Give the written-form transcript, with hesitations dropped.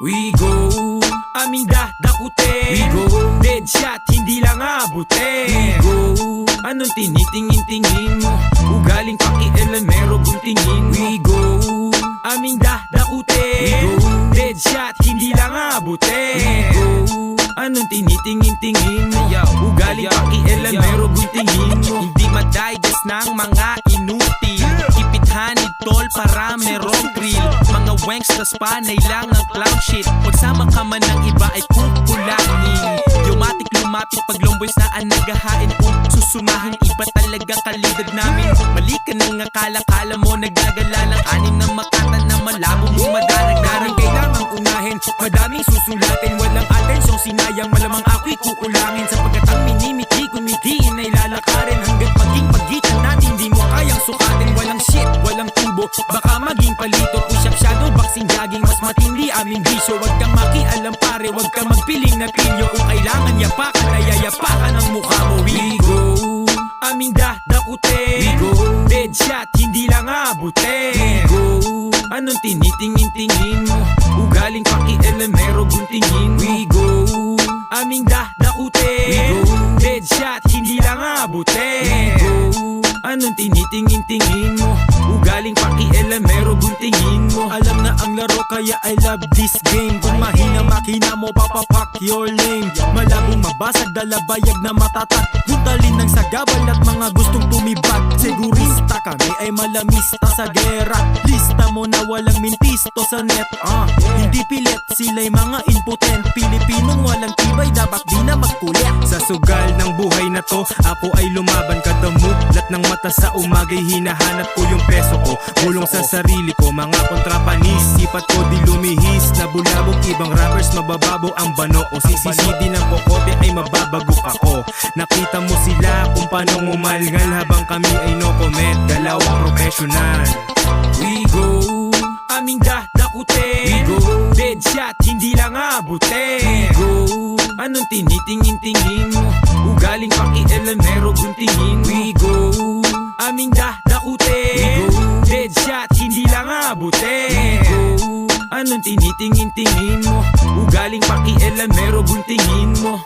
We go, aming dakutin. We go, dead shot, hindi lang abutin. We go, anong tinitingin-tingin mo? Ugaling pakialam, meron guntingin. We go, aming dakutin. We go, dead shot, hindi lang abutin. We go, anong tinitingin-tingin mo? Ugaling pakialam, meron guntingin mo. Hindi ma-digest ng mga inutil. Ipithanid tol para merong thrill. Mga wanks tas panay lang ang clown shit. Pagsama ka man ng iba ay kukulangin. Yumatik lumapit pag long boys na ang naghahain. Kung susumahin iba talaga kalidad namin. Mali ka nang akala-kala mo nagagala lang. Anim na makata na malabo mo madarag-darag. Kailangang unahin, madaming susulatin. Walang atensyong sinayang, malamang ako'y kukulangin. Sapagkat ang minimiti kumitiin ay lalakarin. Hanggat maging pagitan natin di mo kayang sukatin. Walang shit, walang tubo, baka maging palito. Push up, shadow boxing, jogging, mas matindi aming bisyo. Huwag kang makialam pare, huwag kang magpiling na pilyo. Kung kailangan yapakan, nayayapakan ang mukha mo. We go, aming dakutin. We go, dead shot, hindi lang abutin. We go, anong tinitingin-tingin mo? Ugaling pakialam, meron guntingin. We go, aming dakutin. We go, dead shot, hindi lang abutin. We go, anong tinitingin-tingin mo? Ugaling pakialam, meron guntingin mo. Alam na ang laro kaya I love this game. Kung mahina makina mo, papapak your lane. Malabong mabasag, dalabayag na matatak. Buntalin ng sagabal at mga gustong tumibag. Segurista kami ay malamista sa gera. Lista mo na walang mintisto sa net. Hindi pilit, sila'y mga impotent. Pilipinong walang tibay, dapat di na magkulit. Sa sugal ng buhay na to, ako ay lumaban kada muklat ng mata sa umagay. Hinahanap ko yung peso ko, bulong sa sarili ko. Mga kontrapanis, sipat ko di lumihis. Nabulabog ibang rappers, mabababo ang bano o sisisidi ng kokote ay mababagok ako. Nakita mo sila kung paano umalngal habang kami ay no comment. Dalawang professional. We go, aming dakutin. We go, dead shot, hindi lang abutin. We go, anong tinitingin-tingin mo? Ugaling pakialam, meron guntingin. We go, aming dakutin. We go, dead shot, hindi lang abutin. We go, anong tinitingin-tingin mo? Ugaling pakialam, meron guntingin mo.